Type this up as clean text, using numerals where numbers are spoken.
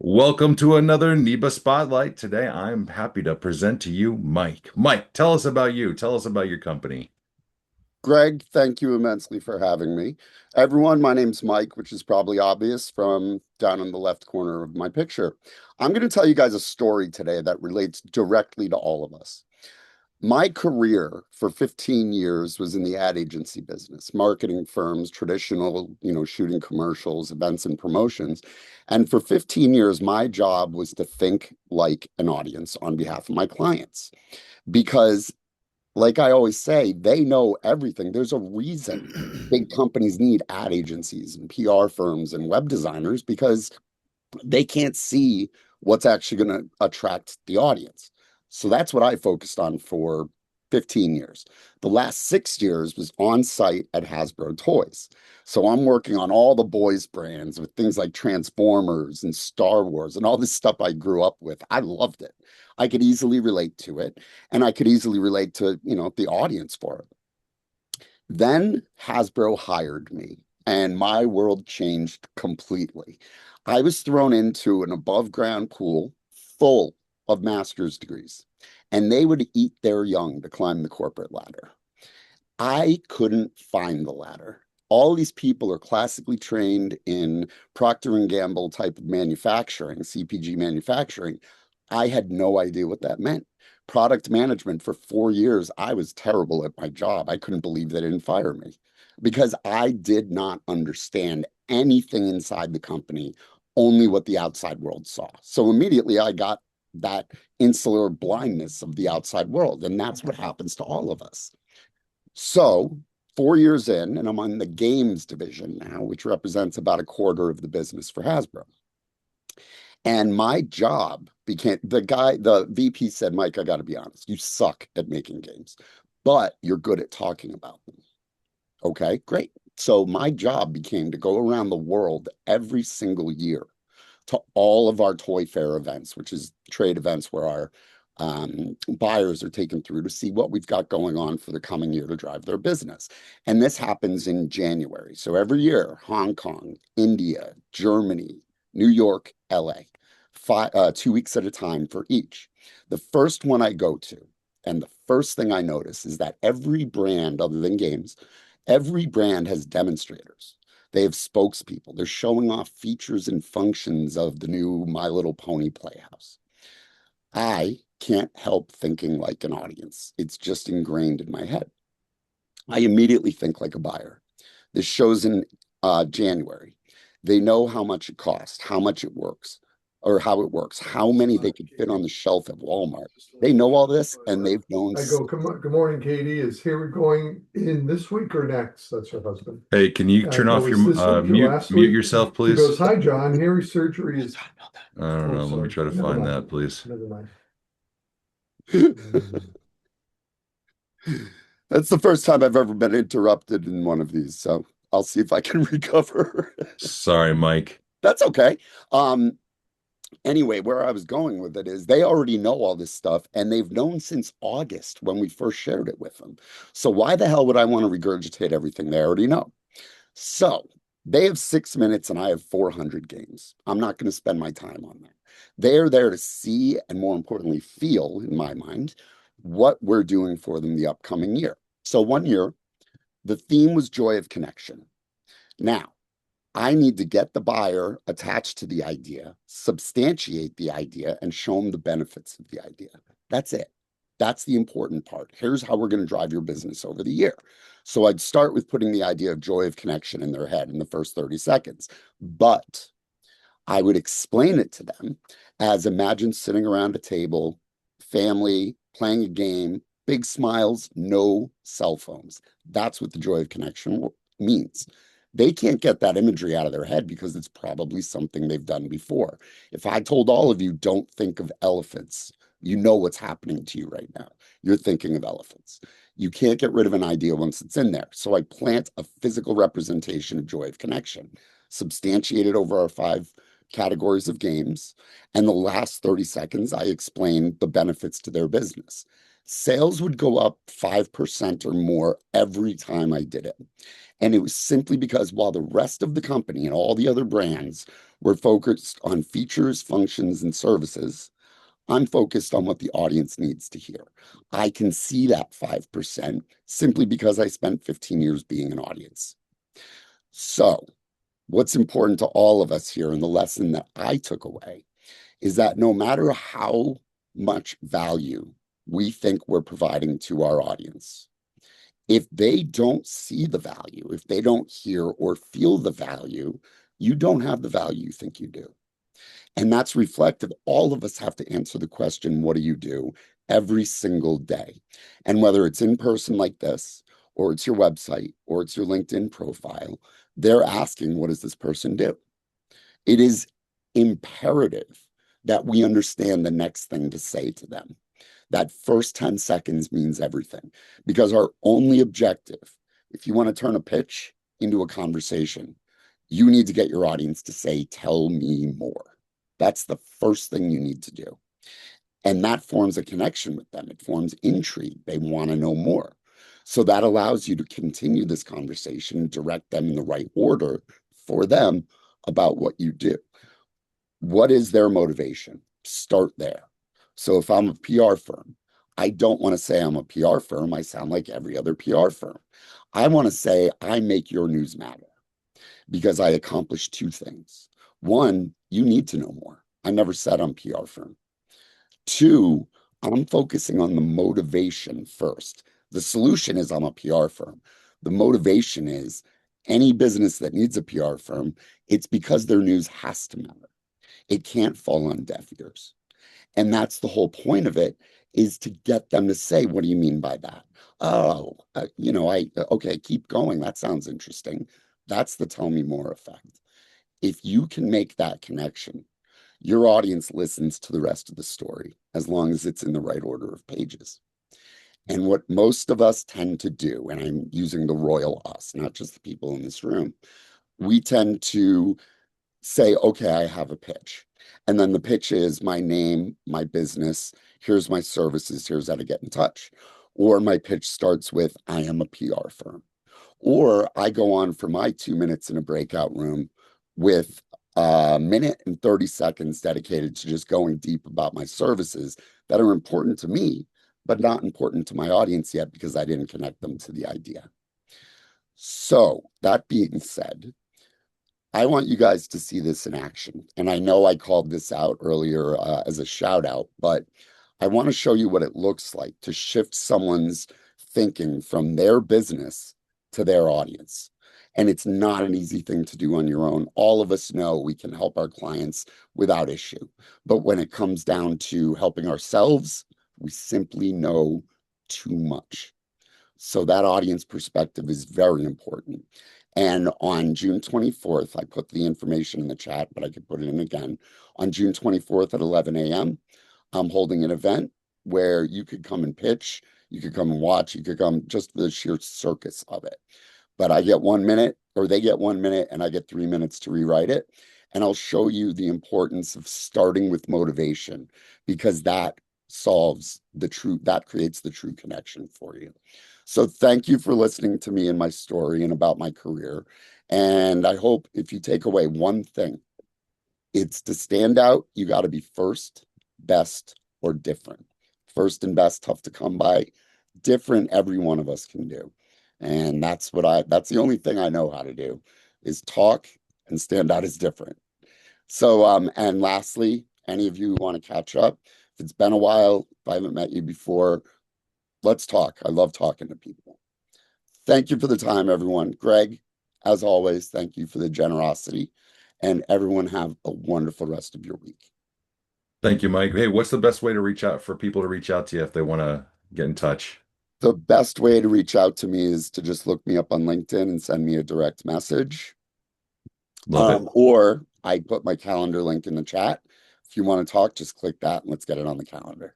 Welcome to another NEBA Spotlight. Today, I'm happy to present to you Mike. Mike, tell us about you. Tell us about your company. Greg, thank you immensely for having me. Everyone, my name's Mike, which is probably obvious from down in the left corner of my picture. I'm going to tell you guys a story today that relates directly to all of us. My career for 15 years was in the ad agency business, marketing firms, traditional, shooting commercials, events and promotions. And for 15 years, my job was to think like an audience on behalf of my clients because like I always say, they know everything. There's a reason big companies need ad agencies and PR firms and web designers because they can't see what's actually going to attract the audience. So that's what I focused on for 15 years. The last 6 years was on site at Hasbro Toys. So I'm working on all the boys brands with things like Transformers and Star Wars and all this stuff I grew up with. I loved it. I could easily relate to it, and I could easily relate to, the audience for it. Then Hasbro hired me, and my world changed completely. I was thrown into an above ground pool full of master's degrees, and they would eat their young to climb the corporate ladder. I couldn't find the ladder. All these people are classically trained in Procter and Gamble type of manufacturing, CPG manufacturing. I had no idea what that meant. Product management for 4 years, I was terrible at my job. I couldn't believe they didn't fire me because I did not understand anything inside the company, only what the outside world saw. So immediately I got that insular blindness of the outside world. And that's what happens to all of us. So 4 years in, and I'm on the games division now, which represents about a quarter of the business for Hasbro. And my job became the VP said, Mike, I got to be honest, you suck at making games, but you're good at talking about them. Okay, great. So my job became to go around the world every single year to all of our Toy Fair events, which is trade events where our buyers are taken through to see what we've got going on for the coming year to drive their business. And this happens in January. So every year, Hong Kong, India, Germany, New York, LA, 2 weeks at a time for each. The first one I go to, and the first thing I notice is that every brand, other than games, every brand has demonstrators. They have spokespeople. They're showing off features and functions of the new My Little Pony Playhouse. I can't help thinking like an audience. It's just ingrained in my head. I immediately think like a buyer. This shows in January. They know how much it costs, how much it works, or how it works, how many they could fit on the shelf at Walmart. They know all this, and they've known. I go, good morning, Katie. Is Harry going in this week or next? That's her husband. Hey, can you I turn go, off is your this week or mute last mute week? yourself, She please? goes, hi, John. Harry's surgery is. I don't Oh, know. Let me sorry. try to Never find mind. that, please. Never mind. That's the first time I've ever been interrupted in one of these, so I'll see if I can recover. Sorry, Mike. That's okay. Anyway, where I was going with it is they already know all this stuff, and they've known since August when we first shared it with them. So why the hell would I want to regurgitate everything they already know? So they have 6 minutes and I have 400 games. I'm not going to spend my time on that. They're there to see and, more importantly, feel, in my mind, what we're doing for them the upcoming year. So one year, the theme was joy of connection. Now, I need to get the buyer attached to the idea, substantiate the idea, and show them the benefits of the idea. That's it. That's the important part. Here's how we're going to drive your business over the year. So I'd start with putting the idea of joy of connection in their head in the first 30 seconds. But I would explain it to them as imagine sitting around a table, family, playing a game, big smiles, no cell phones. That's what the joy of connection means. They can't get that imagery out of their head because it's probably something they've done before. If I told all of you, don't think of elephants, you know what's happening to you right now. You're thinking of elephants. You can't get rid of an idea once it's in there. So I plant a physical representation of joy of connection, substantiated over our 5 categories of games. And the last 30 seconds, I explain the benefits to their business. Sales would go up 5% or more every time I did it. And it was simply because while the rest of the company and all the other brands were focused on features, functions, and services, I'm focused on what the audience needs to hear. I can see that 5% simply because I spent 15 years being an audience. So, what's important to all of us here, and the lesson that I took away, is that no matter how much value we think we're providing to our audience, if they don't see the value, if they don't hear or feel the value, you don't have the value you think you do. And that's reflective. All of us have to answer the question, what do you do every single day? And whether it's in person like this, or it's your website, or it's your LinkedIn profile, they're asking, what does this person do? It is imperative that we understand the next thing to say to them. That first 10 seconds means everything, because our only objective, if you want to turn a pitch into a conversation, you need to get your audience to say, tell me more. That's the first thing you need to do. And that forms a connection with them. It forms intrigue. They want to know more. So that allows you to continue this conversation, direct them in the right order for them about what you do. What is their motivation? Start there. So if I'm a PR firm, I don't want to say I'm a PR firm. I sound like every other PR firm. I want to say I make your news matter because I accomplish two things. One, you need to know more. I never said I'm PR firm. Two, I'm focusing on the motivation first. The solution is I'm a PR firm. The motivation is any business that needs a PR firm, it's because their news has to matter. It can't fall on deaf ears. And that's the whole point of it, is to get them to say, what do you mean by that? Oh, okay, keep going. That sounds interesting. That's the tell me more effect. If you can make that connection, your audience listens to the rest of the story as long as it's in the right order of pages. And what most of us tend to do, and I'm using the royal us, not just the people in this room, we tend to say, okay, I have a pitch. And then the pitch is my name, my business, here's my services, here's how to get in touch. Or my pitch starts with, I am a PR firm. Or I go on for my 2 minutes in a breakout room with a minute and 30 seconds dedicated to just going deep about my services that are important to me, but not important to my audience yet because I didn't connect them to the idea. So that being said, I want you guys to see this in action. And I know I called this out earlier as a shout out, but I want to show you what it looks like to shift someone's thinking from their business to their audience. And it's not an easy thing to do on your own. All of us know we can help our clients without issue. But when it comes down to helping ourselves, we simply know too much. So that audience perspective is very important. And on June 24th, I put the information in the chat, but I could put it in again. On June 24th at 11 a.m., I'm holding an event where you could come and pitch, you could come and watch, you could come just the sheer circus of it. But I get 1 minute, or they get 1 minute, and I get 3 minutes to rewrite it. And I'll show you the importance of starting with motivation, because that creates the true connection for you. So thank you for listening to me and my story and about my career. And I hope if you take away one thing, it's to stand out. You got to be first, best, or different. First and best, tough to come by. Different, every one of us can do. And that's the only thing I know how to do, is talk and stand out as different. So, and lastly, any of you who want to catch up, if it's been a while, if I haven't met you before, let's talk. I love talking to people. Thank you for the time, everyone. Greg, as always, thank you for the generosity. And everyone have a wonderful rest of your week. Thank you, Mike. Hey, what's the best way to reach out for people to reach out to you if they want to get in touch? The best way to reach out to me is to just look me up on LinkedIn and send me a direct message. Love it. Or I put my calendar link in the chat. If you want to talk, just click that and let's get it on the calendar.